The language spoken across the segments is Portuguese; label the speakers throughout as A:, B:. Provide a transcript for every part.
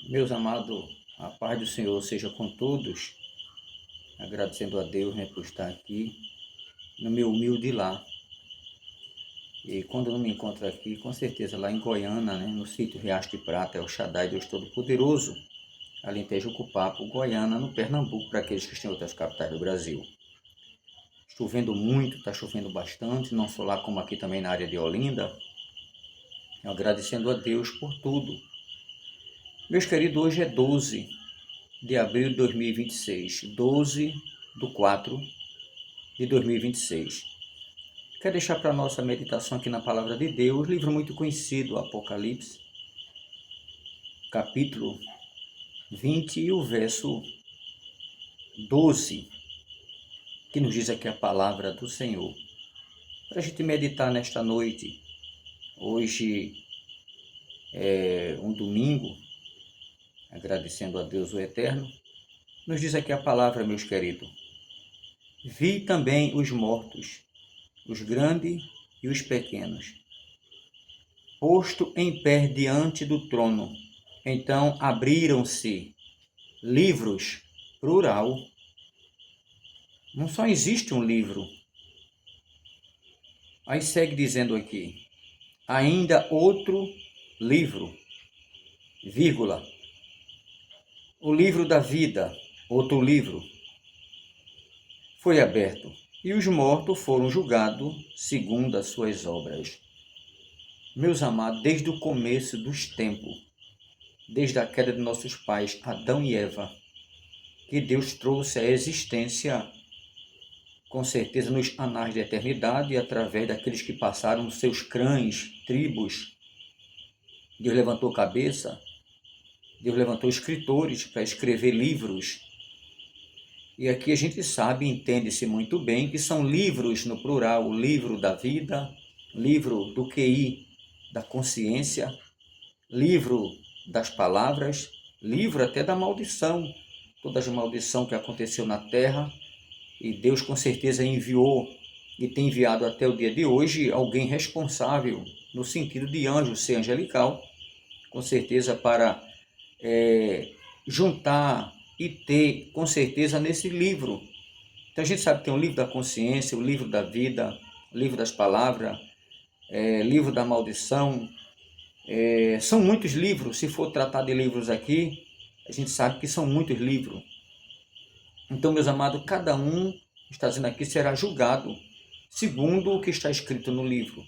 A: Meus amados, a paz do Senhor seja com todos, agradecendo a Deus, né, por estar aqui no meu humilde lar. E quando eu não me encontro aqui, com certeza lá em Goiânia, né, no sítio Riacho de Prata, é o Shaddai, Deus Todo-Poderoso, Alentejo Cupapo, Goiânia, no Pernambuco, para aqueles que estão em outras capitais do Brasil. Chovendo muito, está chovendo bastante, não só lá como aqui também na área de Olinda, agradecendo a Deus por tudo. Meus queridos, hoje é 12 de abril de 2026, 12 do 4 de 2026. Quero deixar para a nossa meditação aqui na Palavra de Deus, livro muito conhecido, Apocalipse, capítulo 20 e o verso 12, que nos diz aqui a Palavra do Senhor. Para a gente meditar nesta noite, hoje é um domingo, agradecendo a Deus o Eterno, nos diz aqui a Palavra, meus queridos. Vi também os mortos, os grandes e os pequenos, posto em pé diante do trono. Então abriram-se livros, plural. Não só existe um livro. Aí segue dizendo aqui, ainda outro livro, vírgula, o livro da vida, outro livro, foi aberto, e os mortos foram julgados segundo as suas obras. Meus amados, desde o começo dos tempos, desde a queda de nossos pais, Adão e Eva, que Deus trouxe à existência, com certeza, nos anais da eternidade, e através daqueles que passaram nos seus clãs, tribos. Deus levantou cabeça, Deus levantou escritores para escrever livros. E aqui a gente sabe, entende-se muito bem, que são livros no plural, o livro da vida, livro do QI, da consciência, livro das palavras, livro até da maldição, toda a maldição que aconteceu na terra, e Deus com certeza enviou e tem enviado até o dia de hoje alguém responsável, no sentido de anjo, ser angelical, com certeza para juntar e ter, com certeza, nesse livro. Então a gente sabe que tem o livro da consciência, o livro da vida, o livro das palavras, livro da maldição. São muitos livros, se for tratar de livros aqui, a gente sabe que são muitos livros. Então, meus amados, cada um, está dizendo aqui, será julgado segundo o que está escrito no livro.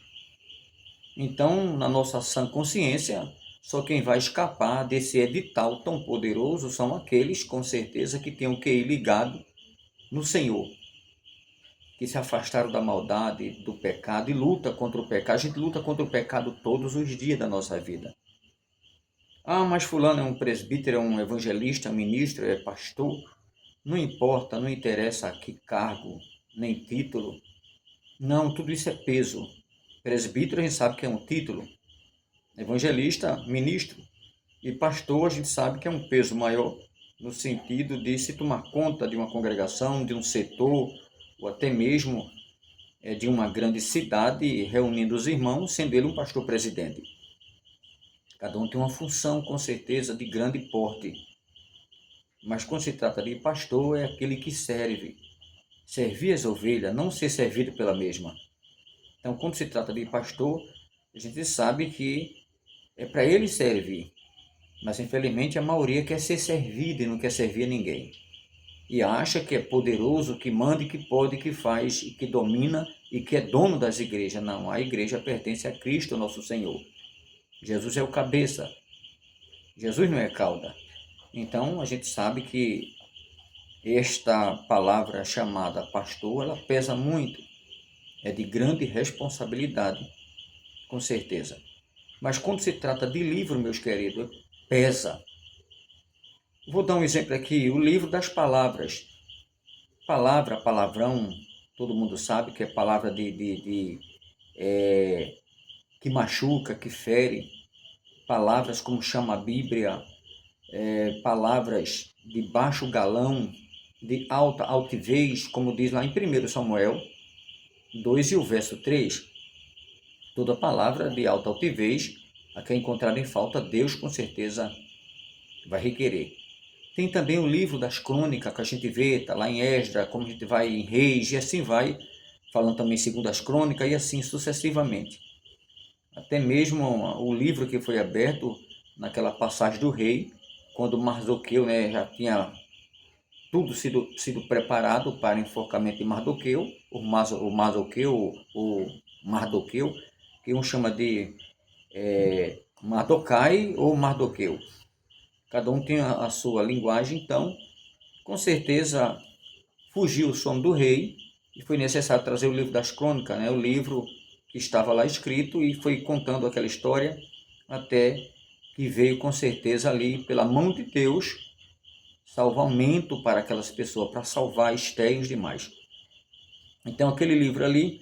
A: Então, na nossa sã consciência, só quem vai escapar desse edital tão poderoso são aqueles, com certeza, que têm o QI ligado no Senhor, que se afastaram da maldade, do pecado e luta contra o pecado. A gente luta contra o pecado todos os dias da nossa vida. Ah, mas fulano é um presbítero, é um evangelista, ministro, é pastor. Não importa, não interessa que cargo, nem título. Não, tudo isso é peso. Presbítero a gente sabe que é um título. Evangelista, ministro. E pastor a gente sabe que é um peso maior, no sentido de se tomar conta de uma congregação, de um setor, ou até mesmo de uma grande cidade, reunindo os irmãos, sendo ele um pastor presidente. Cada um tem uma função, com certeza, de grande porte. Mas quando se trata de pastor, é aquele que serve. Servir as ovelhas, não ser servido pela mesma. Então, quando se trata de pastor, a gente sabe que é para ele servir. Mas, infelizmente, a maioria quer ser servida e não quer servir a ninguém. E acha que é poderoso, que manda, que pode, que faz, e que domina e que é dono das igrejas. Não, a igreja pertence a Cristo, nosso Senhor. Jesus é o cabeça. Jesus não é cauda. Então, a gente sabe que esta palavra chamada pastor, ela pesa muito. É de grande responsabilidade, com certeza. Mas quando se trata de livro, meus queridos, pesa. Vou dar um exemplo aqui, o livro das palavras. Palavra, palavrão, todo mundo sabe que é palavra que machuca, que fere. Palavras como chama a Bíblia, palavras de baixo galão, de alta altivez, como diz lá em 1 Samuel 2 e o verso 3. Toda palavra de alta altivez, a que é encontrada em falta, Deus com certeza vai requerer. Tem também o livro das crônicas que a gente vê, está lá em Esdras, como a gente vai em Reis, e assim vai, falando também segundo as crônicas, e assim sucessivamente. Até mesmo o livro que foi aberto naquela passagem do rei, quando Mardoqueu, né, já tinha tudo sido preparado para o enforcamento de Mardoqueu, o Mardoqueu, que um chama de Mardokai ou Mardoqueu. Cada um tem a sua linguagem, então, com certeza, fugiu o sono do rei e foi necessário trazer o livro das crônicas, né? O livro que estava lá escrito, e foi contando aquela história até que veio com certeza ali, pela mão de Deus, salvamento para aquelas pessoas, para salvar Esté e os demais. Então aquele livro ali,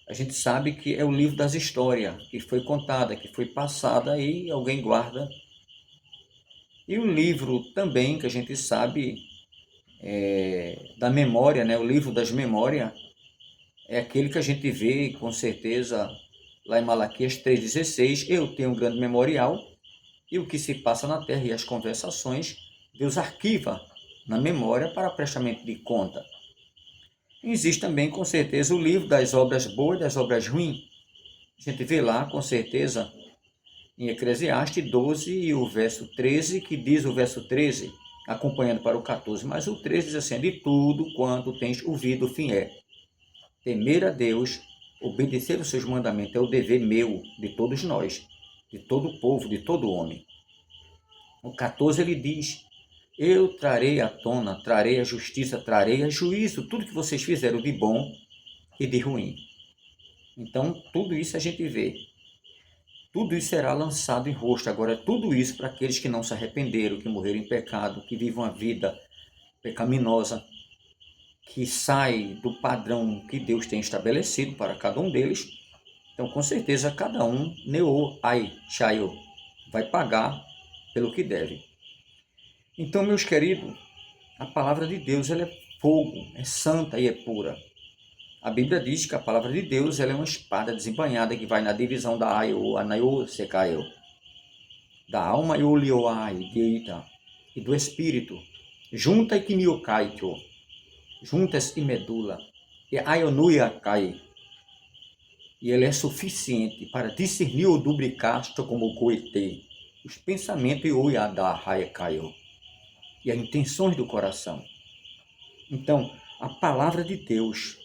A: a gente sabe que é o livro das histórias, que foi contada, que foi passada e alguém guarda. E o livro também, que a gente sabe, da memória, né? O livro das memórias, é aquele que a gente vê, com certeza, lá em Malaquias 3,16, eu tenho um grande memorial, e o que se passa na terra e as conversações, Deus arquiva na memória para prestamento de conta. Existe também, com certeza, o livro das obras boas e das obras ruins. A gente vê lá, com certeza, em Eclesiastes 12 e o verso 13, que diz o verso 13, acompanhando para o 14, mas o 13 diz assim: de tudo quanto tens ouvido, o fim é temer a Deus, obedecer os seus mandamentos, é o dever meu, de todos nós, de todo o povo, de todo homem. O 14 ele diz: eu trarei à tona, trarei a justiça, trarei a juízo, tudo que vocês fizeram de bom e de ruim. Então, tudo isso a gente vê. Tudo isso será lançado em rosto. Agora, tudo isso para aqueles que não se arrependeram, que morreram em pecado, que vivem uma vida pecaminosa, que sai do padrão que Deus tem estabelecido para cada um deles. Então, com certeza, cada um, Neo, Ai, Shayo, vai pagar pelo que deve. Então, meus queridos, a palavra de Deus ela é fogo, é santa e é pura. A Bíblia diz que a palavra de Deus ela é uma espada desembainhada que vai na divisão da Aio, Anaio, Secaio, da alma Iolioai, Deita, e do espírito, junta e quimiocaitio, juntas e medula, e Aionuia cai. E ele é suficiente para discernir o dubricasto como coete, os pensamentos e o iadá caio, e as intenções do coração. Então, a palavra de Deus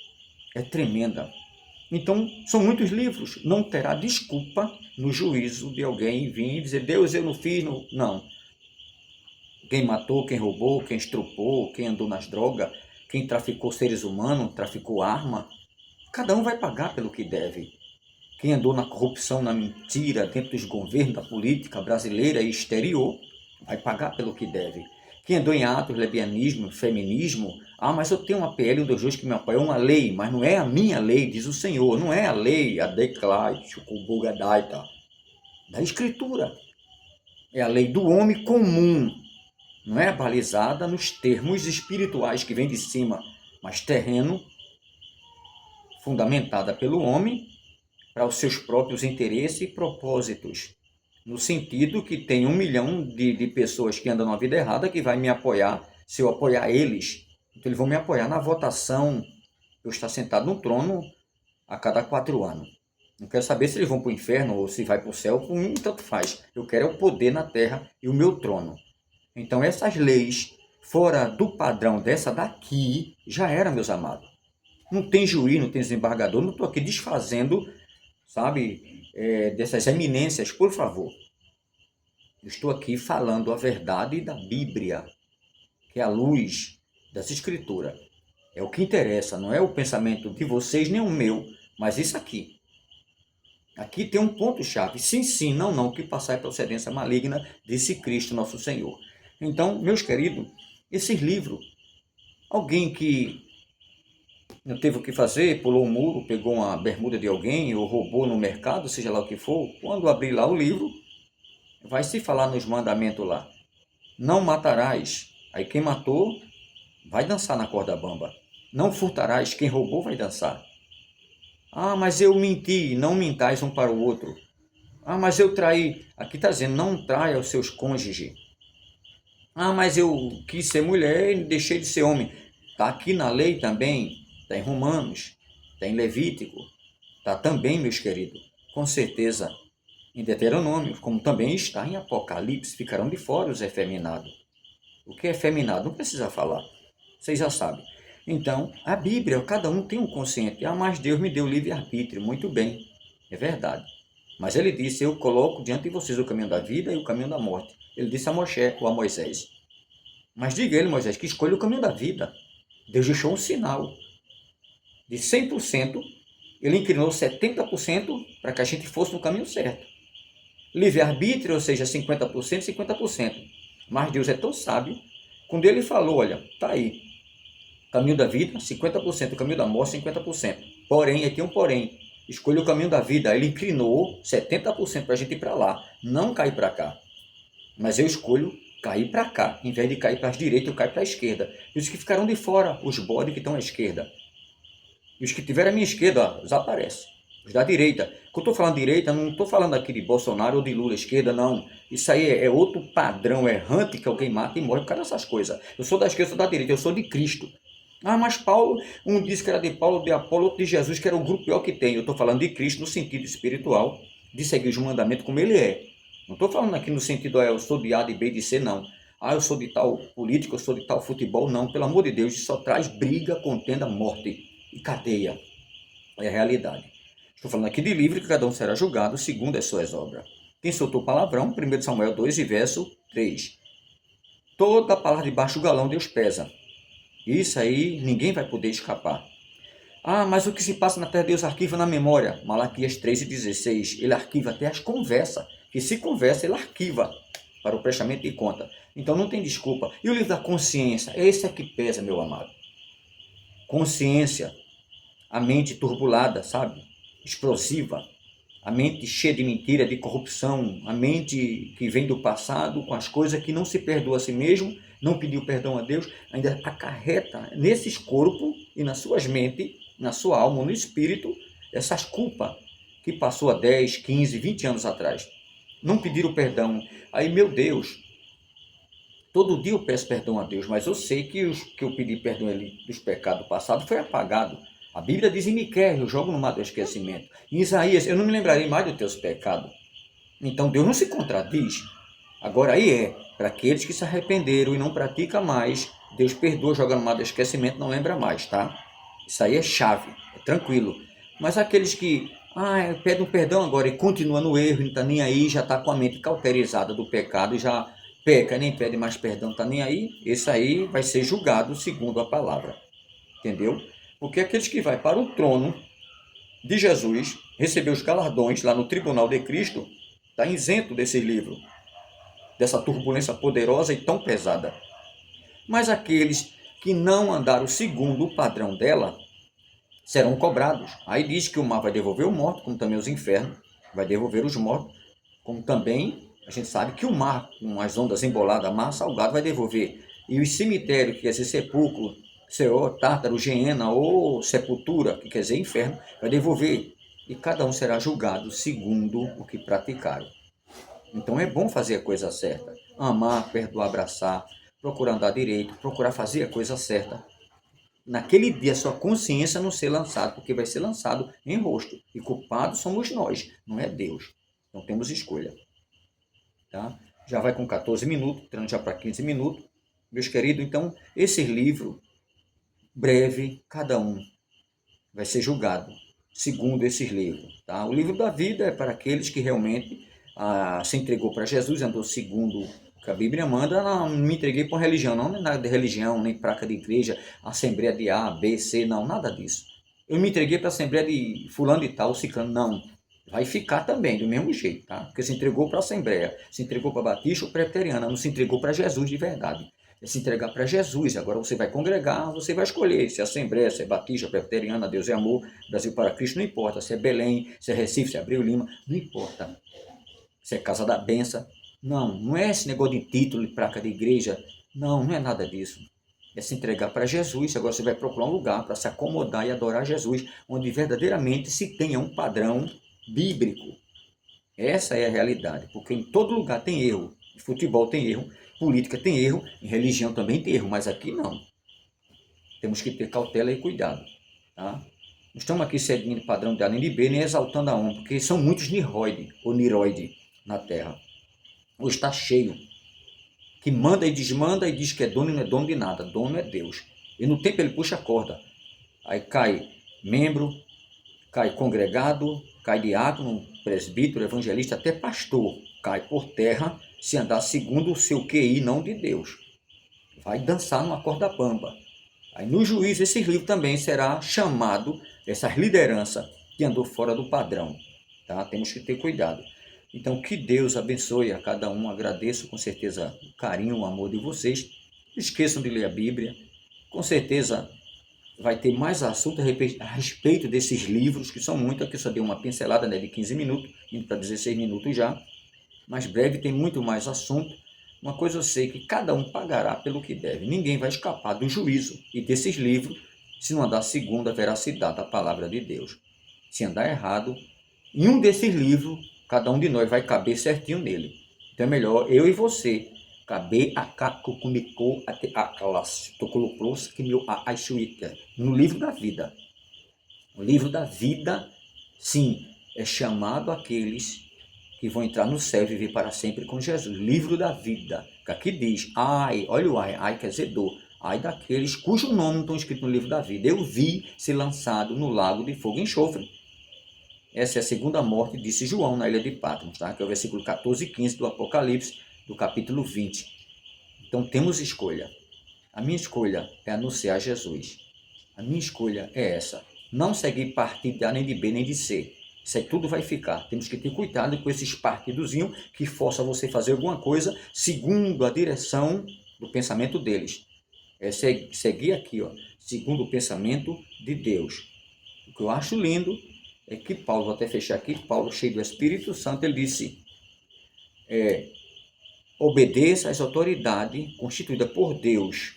A: é tremenda. Então, são muitos livros. Não terá desculpa no juízo de alguém vir e dizer: Deus, eu não fiz. Não. Quem matou, quem roubou, quem estrupou, quem andou nas drogas, quem traficou seres humanos, traficou arma, cada um vai pagar pelo que deve. Quem andou na corrupção, na mentira, dentro dos governos, da política brasileira e exterior, vai pagar pelo que deve. Quem andou em atos, lesbianismo, feminismo, mas eu tenho uma PL 122 que me apoia, é uma lei, mas não é a minha lei, diz o Senhor, não é a lei, a declaite, o da Escritura. É a lei do homem comum, não é balizada nos termos espirituais que vem de cima, mas terreno, fundamentada pelo homem, para os seus próprios interesses e propósitos. No sentido que tem 1 milhão de pessoas que andam na vida errada que vai me apoiar se eu apoiar eles. Então eles vão me apoiar na votação. Eu estou sentado no trono a cada 4 anos. Não quero saber se eles vão para o inferno ou se vai para o céu, por mim tanto faz. Eu quero é o poder na terra e o meu trono. Então essas leis, fora do padrão dessa daqui, já era, meus amados. Não tem juiz, não tem desembargador, não estou aqui desfazendo, sabe, dessas eminências, por favor. Eu estou aqui falando a verdade da Bíblia, que é a luz das Escrituras. É o que interessa, não é o pensamento de vocês, nem o meu, mas isso aqui. Aqui tem um ponto-chave, sim, sim, não, não, que passar é procedência maligna, disse Cristo nosso Senhor. Então, meus queridos, esses livros, alguém que não teve o que fazer, pulou um muro, pegou uma bermuda de alguém ou roubou no mercado, seja lá o que for, quando abrir lá o livro, vai se falar nos mandamentos lá. Não matarás. Aí quem matou vai dançar na corda bamba. Não furtarás. Quem roubou vai dançar. Mas eu menti. Não mintais um para o outro. Mas eu traí. Aqui está dizendo, não traia os seus cônjuges. Ah, mas eu quis ser mulher e deixei de ser homem. Está aqui na lei também, está em Romanos, está em Levítico, está também, meus queridos, com certeza em Deuteronômio, como também está em Apocalipse, ficarão de fora os efeminados. O que é efeminado? Não precisa falar, vocês já sabem. Então, a Bíblia, cada um tem um consciente. Ah, mas Deus me deu livre-arbítrio, muito bem, é verdade. Mas ele disse, eu coloco diante de vocês o caminho da vida e o caminho da morte. Ele disse a Moisés, ou a Moisés. Mas diga ele, Moisés, que escolha o caminho da vida. Deus deixou um sinal. De 100%, ele inclinou 70% para que a gente fosse no caminho certo. Livre-arbítrio, ou seja, 50%, 50%. Mas Deus é tão sábio, quando ele falou, olha, tá aí, caminho da vida, 50%, o caminho da morte, 50%. Porém, aqui é um porém, escolha o caminho da vida, ele inclinou 70% para a gente ir para lá, não cair para cá. Mas eu escolho cair para cá, em vez de cair para a direita, eu caio para a esquerda. E os que ficaram de fora, os bodes que estão à esquerda. E os que tiverem à minha esquerda, desaparecem. Os da direita. Quando eu estou falando direita, não estou falando aqui de Bolsonaro ou de Lula, esquerda, não. Isso aí é outro padrão errante que alguém mata e morre por causa dessas coisas. Eu sou da esquerda, eu sou da direita, eu sou de Cristo. Ah, mas Paulo, um disse que era de Paulo, de Apolo, outro de Jesus, que era o grupo pior que tem. Eu estou falando de Cristo no sentido espiritual, de seguir os mandamentos como ele é. Não estou falando aqui no sentido, eu sou de A, de B, de C, não. Ah, eu sou de tal político, eu sou de tal futebol, não. Pelo amor de Deus, isso só traz briga, contenda, morte e cadeia. É a realidade. Estou falando aqui de livro que cada um será julgado segundo as suas obras. Quem soltou palavrão, 1 Samuel 2 e verso 3. Toda palavra debaixo do galão Deus pesa. Isso aí ninguém vai poder escapar. Ah, mas o que se passa na terra Deus arquiva na memória. Malaquias 3 e 16. Ele arquiva até as conversas. Que se conversa, ele arquiva para o prestamento de conta. Então não tem desculpa. E o livro da consciência? Esse é que pesa, meu amado. Consciência. A mente turbulada, sabe? Explosiva. A mente cheia de mentira, de corrupção. A mente que vem do passado com as coisas que não se perdoa a si mesmo, não pediu perdão a Deus, ainda acarreta nesses corpos e nas suas mentes, na sua alma, no espírito, essas culpas que passou há 10, 15, 20 anos atrás. Não pediram perdão. Aí, meu Deus, todo dia eu peço perdão a Deus, mas eu sei que os que eu pedi perdão dos pecados passados foi apagado. A Bíblia diz em Miqueias, eu jogo no mar do esquecimento. Em Isaías, eu não me lembrarei mais dos teus pecados. Então Deus não se contradiz. Agora aí para aqueles que se arrependeram e não praticam mais, Deus perdoa, joga no mar do esquecimento, não lembra mais, tá? Isso aí é chave, é tranquilo. Mas aqueles que pedem um perdão agora e continua no erro, não está nem aí, já está com a mente cauterizada do pecado, já peca, nem pede mais perdão, está nem aí, esse aí vai ser julgado segundo a palavra. Entendeu? Porque aqueles que vai para o trono de Jesus, receber os galardões lá no tribunal de Cristo, está isento desse livro, dessa turbulência poderosa e tão pesada. Mas aqueles que não andaram segundo o padrão dela, serão cobrados. Aí diz que o mar vai devolver o morto, como também os infernos, vai devolver os mortos, como também a gente sabe que o mar, com as ondas emboladas, mar salgado, vai devolver. E os cemitérios, que quer dizer sepulcro, Seol, Tártaro, Geena ou sepultura, que quer dizer inferno, vai devolver. E cada um será julgado segundo o que praticaram. Então é bom fazer a coisa certa. Amar, perdoar, abraçar, procurar andar direito, procurar fazer a coisa certa. Naquele dia sua consciência não ser lançada, porque vai ser lançado em rosto. E culpados somos nós, não é Deus. Então temos escolha. Tá? Já vai com 14 minutos, entrando já para 15 minutos. Meus queridos, então, esse livro, breve, cada um vai ser julgado, segundo esses livros. Tá? O livro da vida é para aqueles que realmente se entregou para Jesus, andou segundo o que a Bíblia manda. Não me entreguei para religião, não é nada de religião, nem placa de igreja, assembleia de A, B, C, não, nada disso. Eu me entreguei para a assembleia de fulano e tal, ciclano, não. Vai ficar também do mesmo jeito, tá? Porque se entregou para a Assembleia, se entregou para Batista ou Presbiteriana, não se entregou para Jesus de verdade. É se entregar para Jesus. Agora você vai congregar, você vai escolher se é Assembleia, se é Batista, Presbiteriana, Deus é amor, Brasil para Cristo, não importa. Se é Belém, se é Recife, se é Abreu Lima, não importa. Se é Casa da Benção, não é esse negócio de título e placa de igreja, não é nada disso. É se entregar para Jesus. Agora você vai procurar um lugar para se acomodar e adorar Jesus, onde verdadeiramente se tenha um padrão bíblico. Essa é a realidade, porque em todo lugar tem erro. Em futebol tem erro, política tem erro, em religião também tem erro, mas aqui não. Temos que ter cautela e cuidado. Tá? Não estamos aqui seguindo o padrão de A nem de B, nem exaltando a um, porque são muitos niroide ou niroide na Terra. Hoje está cheio. Que manda e desmanda e diz que é dono e não é dono de nada. Dono é Deus. E no tempo ele puxa a corda. Aí cai membro, cai congregado, cai diácono, presbítero, evangelista, até pastor. Cai por terra se andar segundo o seu QI, não de Deus. Vai dançar numa corda bamba. Aí no juízo esse livro também será chamado, essa liderança que andou fora do padrão. Tá? Temos que ter cuidado. Então que Deus abençoe a cada um. Agradeço com certeza o carinho, o amor de vocês. Não esqueçam de ler a Bíblia. Com certeza vai ter mais assunto a respeito desses livros, que são muitos. Aqui eu só dei uma pincelada, né, de 15 minutos, indo para 16 minutos já. Mas breve tem muito mais assunto. Uma coisa eu sei, que cada um pagará pelo que deve. Ninguém vai escapar do juízo e desses livros, se não andar segundo a veracidade da palavra de Deus. Se andar errado, em um desses livros, cada um de nós vai caber certinho nele. Então é melhor eu e você caber no livro da vida. O livro da vida, sim, é chamado aqueles que vão entrar no céu e viver para sempre com Jesus. Livro da vida, que aqui diz, ai, olha o ai quer dizer dor, ai daqueles cujo nome não estão escritos no livro da vida. Eu vi ser lançado no lago de fogo e enxofre. Essa é a segunda morte, disse João na ilha de Patmos, tá? Que é o versículo 14 e 15 do Apocalipse, do capítulo 20. Então temos escolha. A minha escolha é anunciar Jesus. A minha escolha é essa. Não seguir partido de A, nem de B, nem de C. Isso aí tudo vai ficar. Temos que ter cuidado com esses partidozinhos que forçam você a fazer alguma coisa segundo a direção do pensamento deles. É seguir aqui, ó, segundo o pensamento de Deus. O que eu acho lindo é que Paulo, vou até fechar aqui, Paulo, cheio do Espírito Santo, ele disse, obedeça às autoridades constituídas por Deus.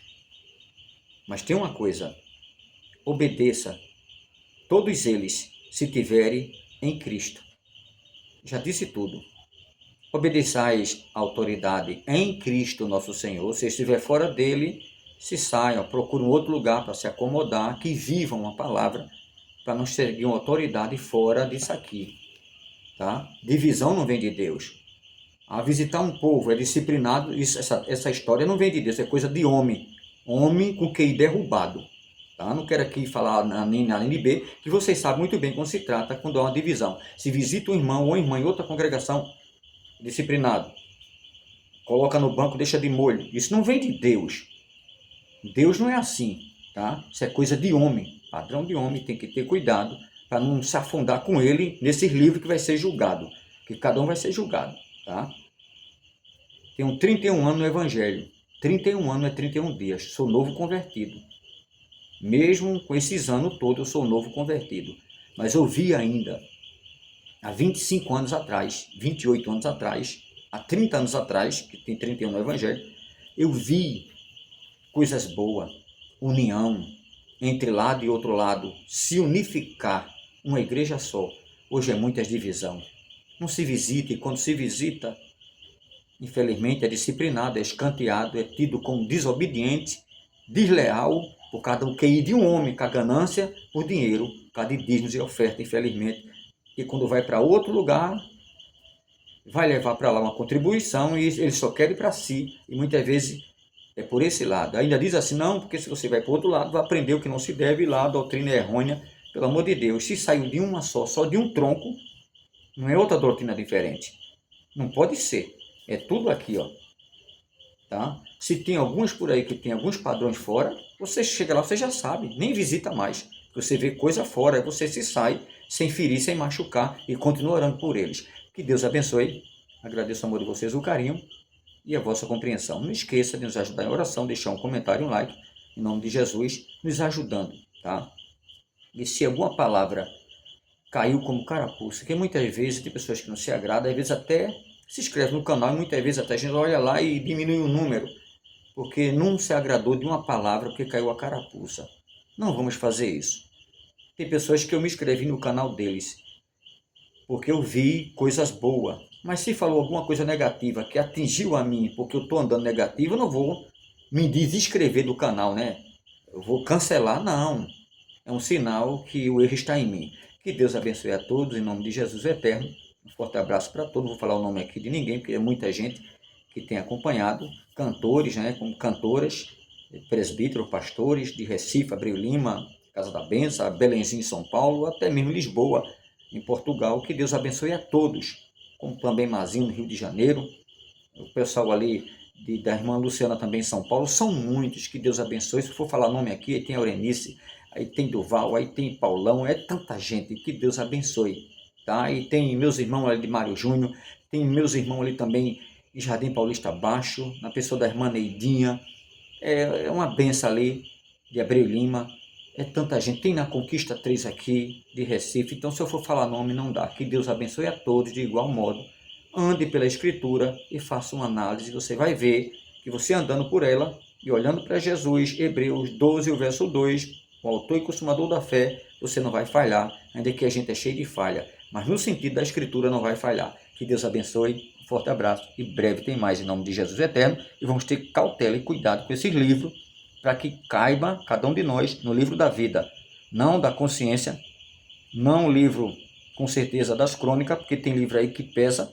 A: Mas tem uma coisa, obedeça todos eles, se tiverem em Cristo. Já disse tudo. Obedeçais à autoridade em Cristo nosso Senhor. Se estiver fora dele, se saiam, procurem outro lugar para se acomodar, que vivam a palavra, para não seguir uma autoridade fora disso aqui. Tá? Divisão não vem de Deus. A visitar um povo é disciplinado, essa história não vem de Deus, é coisa de homem. Homem com QI derrubado. Tá? Não quero aqui falar nem A nem de B, que vocês sabem muito bem como se trata quando há uma divisão. Se visita um irmão ou irmã em outra congregação, disciplinado, coloca no banco, deixa de molho. Isso não vem de Deus. Deus não é assim. Tá? Isso é coisa de homem. Padrão de homem, tem que ter cuidado para não se afundar com ele nesses livros que vai ser julgado. Que cada um vai ser julgado. Tá? Tenho 31 anos no Evangelho. 31 anos é 31 dias. Sou novo convertido. Mesmo com esses anos todos, eu sou novo convertido. Mas eu vi ainda, há 25 anos atrás, 28 anos atrás, há 30 anos atrás, que tem 31 no Evangelho, eu vi coisas boas, união, entre lado e outro lado, se unificar, uma igreja só. Hoje é muita divisão. Não se visita, e quando se visita, infelizmente é disciplinado, é escanteado, é tido como desobediente, desleal, por causa do QI de um homem, com a ganância por dinheiro, por causa de dízimos e oferta, infelizmente. E quando vai para outro lugar, vai levar para lá uma contribuição e ele só quer ir para si. E muitas vezes é por esse lado. Ainda diz assim, não, porque se você vai para o outro lado, vai aprender o que não se deve, lá a doutrina é errônea. Pelo amor de Deus, se saiu de uma só de um tronco, não é outra doutrina diferente. Não pode ser. É tudo aqui, ó. Tá? Se tem alguns por aí que tem alguns padrões fora, você chega lá, você já sabe, nem visita mais. Você vê coisa fora, aí você se sai, sem ferir, sem machucar e continua orando por eles. Que Deus abençoe. Agradeço o amor de vocês, o carinho e a vossa compreensão. Não esqueça de nos ajudar em oração, deixar um comentário, um like, em nome de Jesus, nos ajudando. Tá? E se alguma palavra caiu como carapuça, porque muitas vezes tem pessoas que não se agradam, às vezes até se inscreve no canal e muitas vezes até a gente olha lá e diminui o número, porque não se agradou de uma palavra porque caiu a carapuça. Não vamos fazer isso. Tem pessoas que eu me inscrevi no canal deles, porque eu vi coisas boas, Mas se falou alguma coisa negativa que atingiu a mim porque eu estou andando negativo, eu não vou me desinscrever do canal, né? Eu vou cancelar, não. É um sinal que o erro está em mim. Que Deus abençoe a todos, em nome de Jesus eterno. Um forte abraço para todos. Não vou falar o nome aqui de ninguém, porque é muita gente que tem acompanhado. Cantores, né, como cantoras, presbíteros, pastores de Recife, Abreu Lima, Casa da Benção, Belenzinho em São Paulo, até mesmo Lisboa, em Portugal. Que Deus abençoe a todos. Como também Mazinho, no Rio de Janeiro. O pessoal ali da irmã Luciana também em São Paulo. São muitos. Que Deus abençoe. Se for falar nome aqui, aí tem Aurenice, aí tem Duval, aí tem Paulão, é tanta gente, que Deus abençoe, tá? E tem meus irmãos ali de Mário Júnior, tem meus irmãos ali também em Jardim Paulista Baixo, na pessoa da irmã Neidinha, é uma benção ali de Abreu Lima, é tanta gente, tem na Conquista 3 aqui de Recife, então se eu for falar nome não dá, que Deus abençoe a todos de igual modo, ande pela Escritura e faça uma análise, você vai ver que você andando por ela e olhando para Jesus, Hebreus 12, o verso 2, o autor e consumador da fé, você não vai falhar, ainda que a gente é cheio de falha, mas no sentido da Escritura não vai falhar. Que Deus abençoe, um forte abraço e breve tem mais em nome de Jesus eterno, e vamos ter cautela e cuidado com esses livros, para que caiba cada um de nós no livro da vida, não da consciência, não o livro com certeza das crônicas, porque tem livro aí que pesa,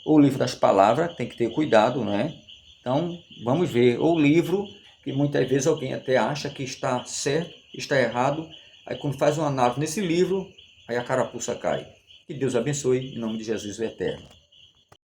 A: ou o livro das palavras, tem que ter cuidado, né? Então, vamos ver, ou o livro que muitas vezes alguém até acha que está certo, está errado, aí quando faz uma análise nesse livro, aí a carapuça cai. Que Deus abençoe, em nome de Jesus o eterno.